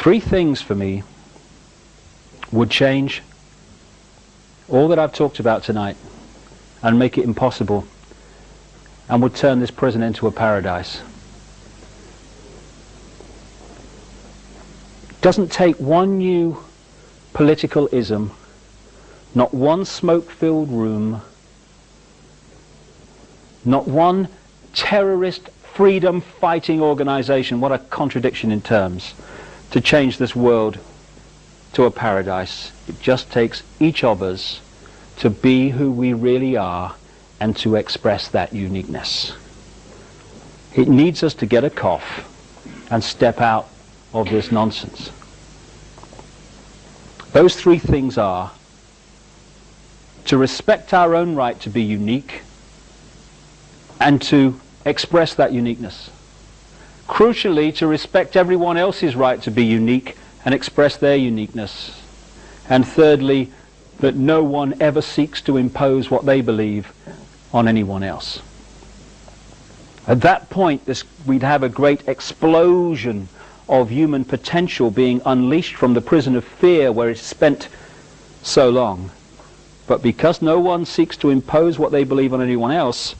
Three things for me would change all that I've talked about tonight and make it impossible, and would turn this prison into a paradise. It doesn't take one new political ism, not one smoke-filled room, not one terrorist freedom-fighting organization, what a contradiction in terms, to change this world to a paradise. It just takes each of us to be who we really are and to express that uniqueness. It needs us to get a cough and step out of this nonsense. Those three things are to respect our own right to be unique and to express that uniqueness. Crucially, to respect everyone else's right to be unique and express their uniqueness. And thirdly, that no one ever seeks to impose what they believe on anyone else. At that point, we'd have a great explosion of human potential being unleashed from the prison of fear where it's spent so long. But because no one seeks to impose what they believe on anyone else,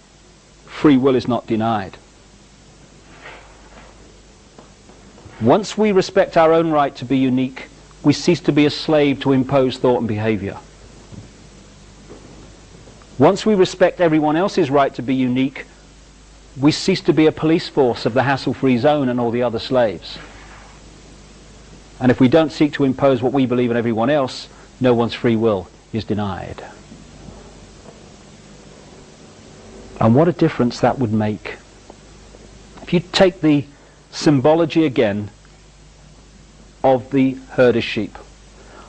free will is not denied. Once we respect our own right to be unique, we cease to be a slave to imposed thought and behavior. Once we respect everyone else's right to be unique, we cease to be a police force of the hassle-free zone and all the other slaves. And if we don't seek to impose what we believe on everyone else, no one's free will is denied. And what a difference that would make. If you take the symbology again of the herd of sheep.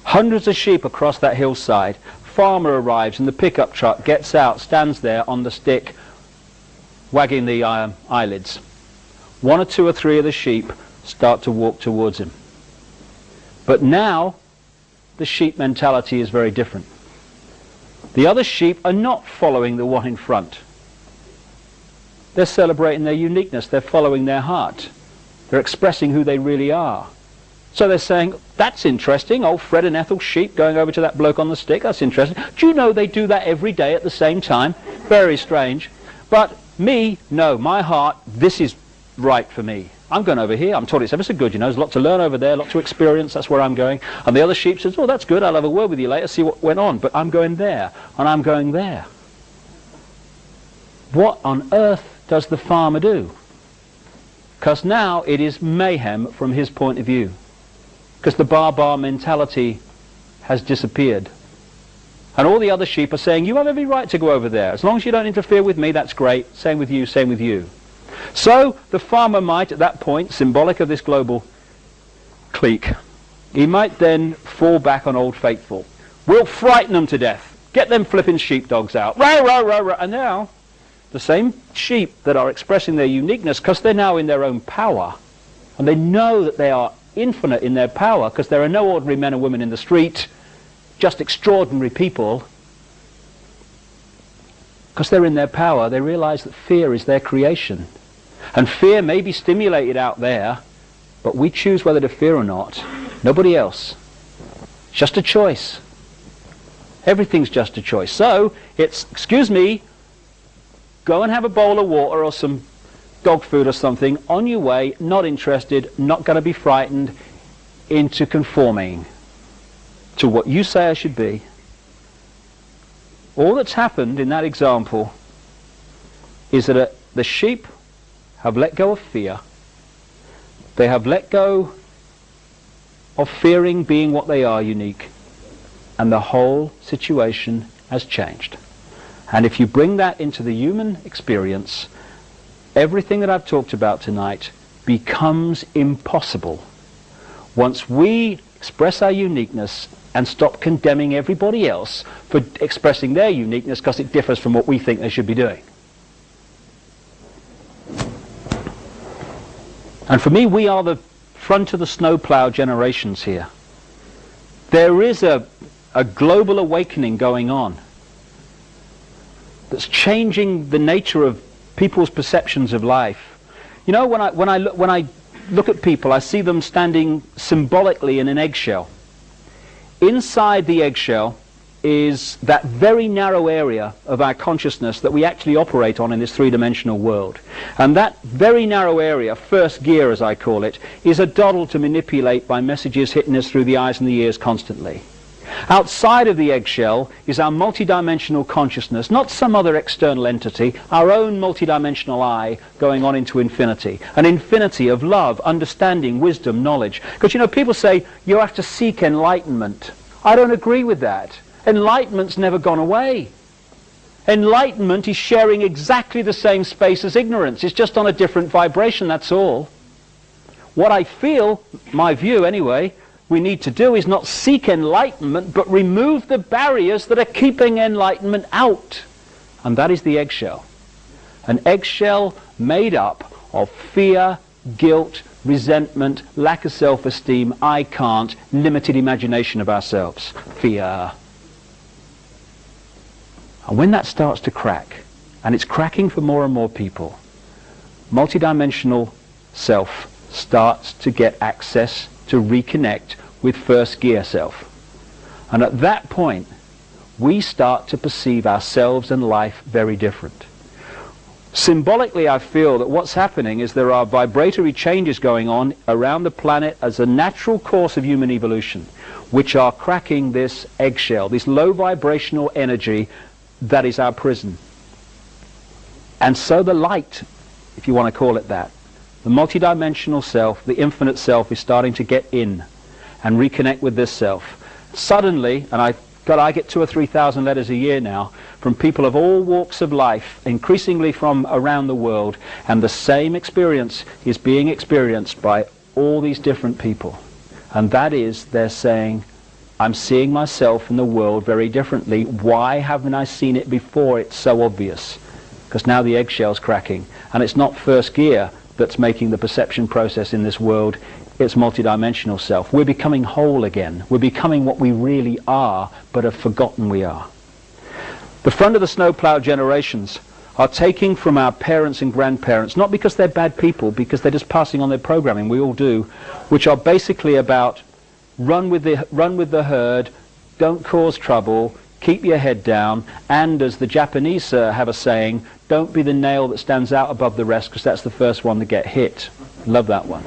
Hundreds of sheep across that hillside. Farmer arrives in the pickup truck, gets out, stands there on the stick, wagging the eyelids. One or two or three of the sheep start to walk towards him. But now the sheep mentality is very different. The other sheep are not following the one in front. They're celebrating their uniqueness. They're following their heart. They're expressing who they really are. So they're saying, that's interesting, old Fred and Ethel's sheep going over to that bloke on the stick, that's interesting. Do you know they do that every day at the same time? Very strange. But me, no, my heart, this is right for me. I'm going over here. I'm told it's ever so good, you know. There's a lot to learn over there, a lot to experience. That's where I'm going. And the other sheep says, oh, that's good. I'll have a word with you later, see what went on. But I'm going there, and I'm going there. What on earth does the farmer do? Because now it is mayhem from his point of view. Because the bar mentality has disappeared. And all the other sheep are saying, you have every right to go over there. As long as you don't interfere with me, that's great. Same with you, same with you. So the farmer might, at that point, symbolic of this global clique, he might then fall back on Old Faithful. We'll frighten them to death. Get them flipping sheepdogs out. Rah, rah, rah, rah. And now, the same sheep that are expressing their uniqueness, because they're now in their own power, and they know that they are infinite in their power, because there are no ordinary men and women in the street, just extraordinary people. Because they're in their power, they realize that fear is their creation. And fear may be stimulated out there, but we choose whether to fear or not. Nobody else. It's just a choice. Everything's just a choice. So, it's, excuse me, go and have a bowl of water or some dog food or something, on your way, not interested, not going to be frightened into conforming to what you say I should be. All that's happened in that example is that the sheep have let go of fear. They have let go of fearing being what they are, unique, and the whole situation has changed. And if you bring that into the human experience, everything that I've talked about tonight becomes impossible once we express our uniqueness and stop condemning everybody else for expressing their uniqueness because it differs from what we think they should be doing. And for me, we are the front of the snowplow generations here. There is a global awakening going on that's changing the nature of people's perceptions of life. You know, when I look at people, I see them standing symbolically in an eggshell. Inside the eggshell is that very narrow area of our consciousness that we actually operate on in this three-dimensional world. And that very narrow area, first gear as I call it, is a doddle to manipulate by messages hitting us through the eyes and the ears constantly. Outside of the eggshell is our multidimensional consciousness, not some other external entity, our own multidimensional I going on into infinity. An infinity of love, understanding, wisdom, knowledge. Because, you know, people say you have to seek enlightenment. I don't agree with that. Enlightenment's never gone away. Enlightenment is sharing exactly the same space as ignorance. It's just on a different vibration, that's all. What I feel, my view anyway, we need to do is not seek enlightenment, but remove the barriers that are keeping enlightenment out. And that is the eggshell. An eggshell made up of fear, guilt, resentment, lack of self-esteem, I can't, limited imagination of ourselves. Fear. And when that starts to crack, and it's cracking for more and more people, multidimensional self starts to get access to reconnect with first gear self. And at that point, we start to perceive ourselves and life very different. Symbolically, I feel that what's happening is there are vibratory changes going on around the planet as a natural course of human evolution, which are cracking this eggshell, this low vibrational energy that is our prison. And so the light, if you want to call it that, the multidimensional self, the infinite self, is starting to get in and reconnect with this self. Suddenly, and I get 2,000 or 3,000 letters a year now from people of all walks of life, increasingly from around the world, and the same experience is being experienced by all these different people. And that is, they're saying, I'm seeing myself in the world very differently. Why haven't I seen it before? It's so obvious. Because now the eggshell's cracking. And it's not first gear that's making the perception process in this world. It's multidimensional self. We're becoming whole again. We're becoming what we really are, but have forgotten we are. The front of the snowplow generations are taking from our parents and grandparents, not because they're bad people, because they're just passing on their programming, we all do, which are basically about run with the herd, don't cause trouble, keep your head down, and as the Japanese have a saying, don't be the nail that stands out above the rest, because that's the first one to get hit. Love that one.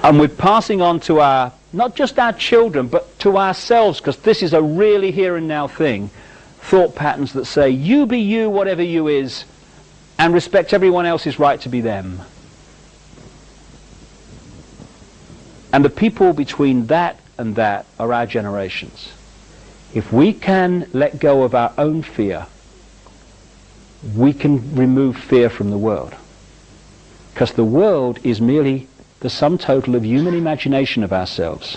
And we're passing on to our, not just our children, but to ourselves, because this is a really here and now thing, thought patterns that say, you be you, whatever you is, and respect everyone else's right to be them. And the people between that and that are our generations. If we can let go of our own fear, we can remove fear from the world. Because the world is merely the sum total of human imagination of ourselves.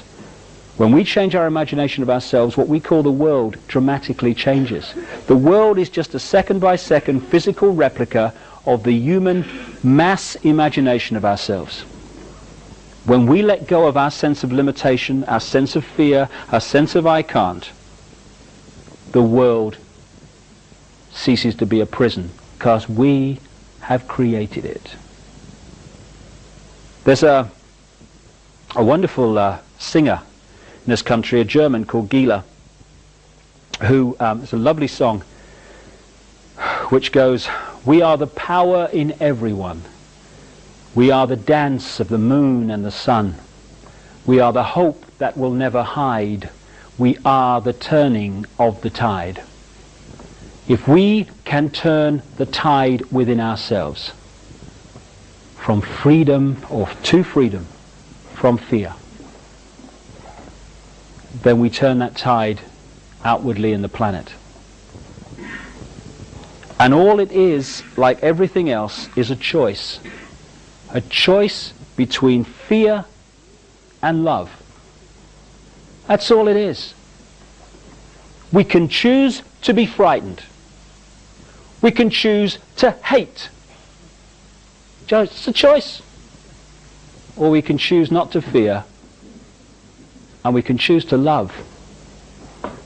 When we change our imagination of ourselves, what we call the world dramatically changes. The world is just a second-by-second physical replica of the human mass imagination of ourselves. When we let go of our sense of limitation, our sense of fear, our sense of I can't, the world ceases to be a prison, because we have created it. There's a wonderful singer in this country, a German called Gila, who, it's a lovely song, which goes, we are the power in everyone. We are the dance of the moon and the sun. We are the hope that will never hide. We are the turning of the tide. If we can turn the tide within ourselves, from freedom or to freedom from fear, then we turn that tide outwardly in the planet. And all it is, like everything else, is a choice. A choice between fear and love. That's all it is. We can choose to be frightened. We can choose to hate. It's a choice. Or we can choose not to fear, and we can choose to love.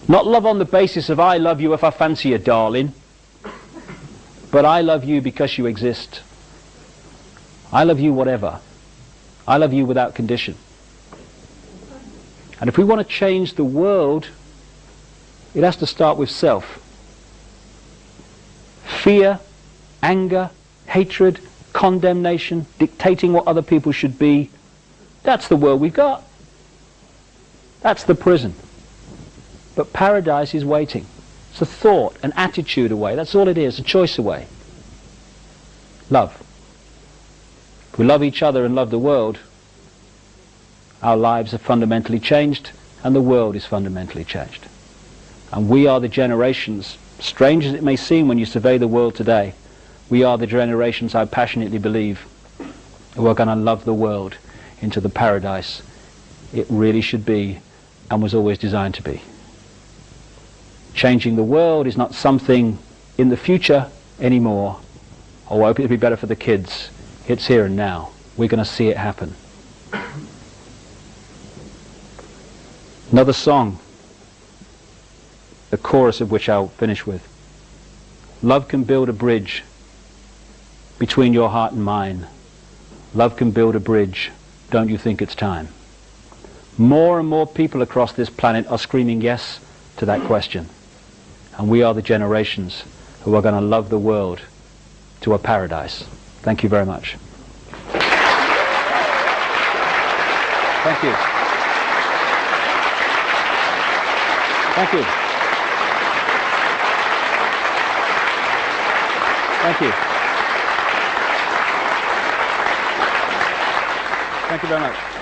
Not love on the basis of I love you if I fancy you, darling, but I love you because you exist. I love you whatever. I love you without condition. And if we want to change the world, it has to start with self. Fear, anger, hatred, condemnation, dictating what other people should be, that's the world we've got. That's the prison. But paradise is waiting. It's a thought, an attitude away. That's all it is, a choice away. Love. If we love each other and love the world, our lives are fundamentally changed and the world is fundamentally changed. And we are the generations, strange as it may seem when you survey the world today, we are the generations, I passionately believe, who are going to love the world into the paradise it really should be and was always designed to be. Changing the world is not something in the future anymore. Oh, I hope it'll be better for the kids. It's here and now. We're going to see it happen. Another song, the chorus of which I'll finish with. Love can build a bridge between your heart and mine. Love can build a bridge. Don't you think it's time? More and more people across this planet are screaming yes to that question. And we are the generations who are going to love the world to a paradise. Thank you very much. Thank you. Thank you. Thank you. Thank you very much.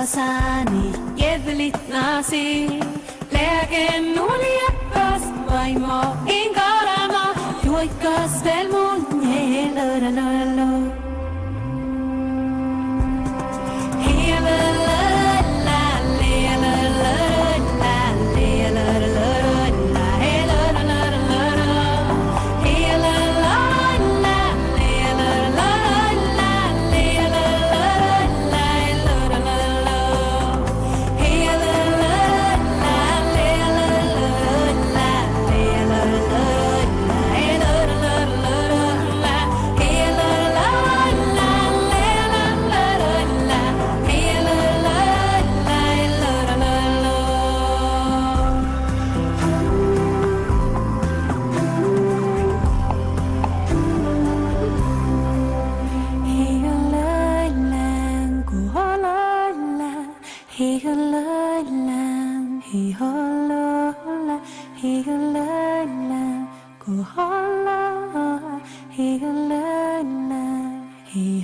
Sani yevelit nasi legen Liekkas vaimo inkarama Liekkas veel mun hello. He